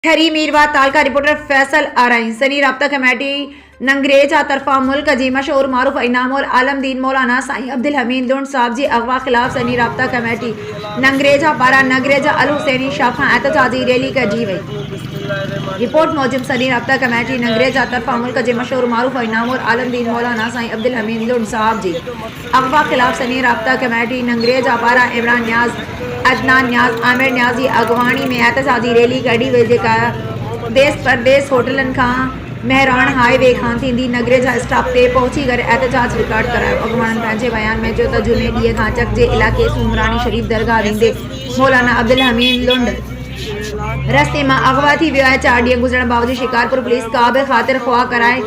खरी मीरवा तालका रिपोर्टर फैसल आरई सनी राब्ता कमेटी नंगरेजा तरफा मुल्क जी मशहूर मारूफ इनाम और आलमदीन मौलाना साईं अब्दुल हमीद लुंड साहब जी अगवा खिलाफ सनी राब्ता कमेटी नंगरेजा पारा नंगरेजा अल हुसैनी शाखा एहतजाजी रैली कजी वई। रिपोर्ट मौजूद सनी राब्ता कमेटी नंगरेजा तरफा मुल्क जी मशहूर मारूफ इनाम और आलमदीन मौलाना साईं अब्दुल हमीद लुंड साहब जी अगवा खिलाफ सनी राब्ता कमेटी नंगरेजा पारा इमरान न्याज अदनान न्याज आमिर न्याजी अगवानी में एहतजाजी रैली कढी वई जेका देश परदेस होटलन का मेहरान हाईवे खां थींदी नगरेजा स्टॉप ते पहुंची कर एहतजाज रिकॉर्ड करायो। अगवाननि पंहिंजे बयान में चयो त जुमे ॾींहं खां चक जे इलाइक़े सुमरानी शरीफ दरगाह वेंदे मौलाना अब्दुल हमीद लुंड रस्ते में अगवा थी वियो आहे। 4 ॾींहं गुज़रण बावजूद शिकारपुर पुलिस का भी ख़ातिर ख्वाह कराए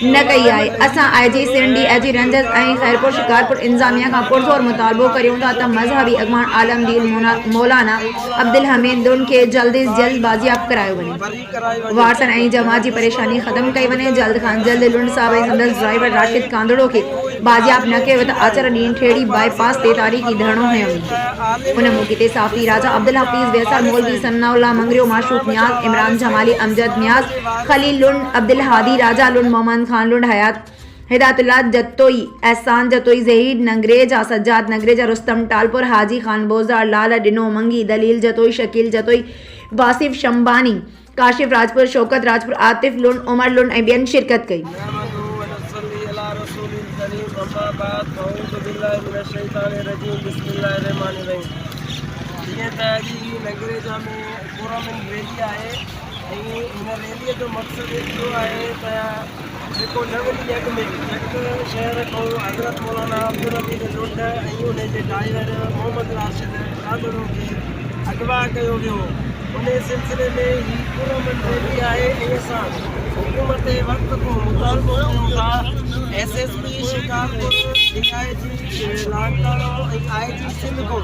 न कई आहे। असां आईजी सिंध डीआईजी रंजस ऐं खैरपुर शिकारपुर इंतजामिया का पुरज़ोर मुतालबो करियूं था त मज़हबी अगवान आलमदीन मौलाना अब्दुल हमीद लुंड के जल्द अज जल्द बाजियाब करायो वञे। वारसन ऐं जमात जी परेशानी ख़त्म कई वञे। जल्द खां जल्द लुंड साहब ऐं संदसि ड्राइवर राशिद कांदड़ो के बाजियाब न कयो त आचर ॾींहुं ठेड़ी बाईपास ते तारीख़ी धरणो हयो वेंदो। उन मौक़े ते साफ़ी राजा अब्दुल हफीज़ वैसार मौलवी सन्नाउल्लाह मंगरियो माशूक न्याज इमरान जमाली अमजद न्याज खलील लुंड अब्दुल हादी राजा लुंड मोहम्मद खान लुंड हिदायतुल्लाह जतोई एहसान जतोई जहीद नंगरेजा सज्जाद नंगरेजा रुस्तम टालपुर हाजी खान बोजार लाल डिनो मंगी दलील जतोई शकील जतोई वासिफ शंबानी काशिफ राजपुर शौकत राजपुर आतिफ लुंड उमर लुंड ऐं ॿियनि शिरकत कई। नगरेजा में टूर्नामेंट रैली है। इन रैली जो मकसद इहो है जो नवली अग में चक शहर को हज़रत मौलाना अब्दुल हमीद लुंड उन ड्राइवर मोहम्मद राशिद कादड़ो के अगवा किया वियो। उन सिलसिले में ही टूर्नामेंट रैली है। असां हुकूमत वक्त को मुतालबो कयूं था एसएसपी शिकारपुर डीआईजी लांकाड़ो ऐं आईजी सिंध को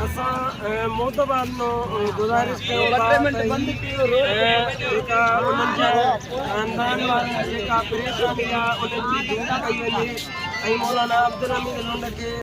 असां मोतबार गुज़ारिश जेका उन्हनि जा ख़ानदान वारी जेका परेशानी आहे उन्हनि जी दूर कई वञे ऐं मौलाना अब्दुल हमीद लुंड के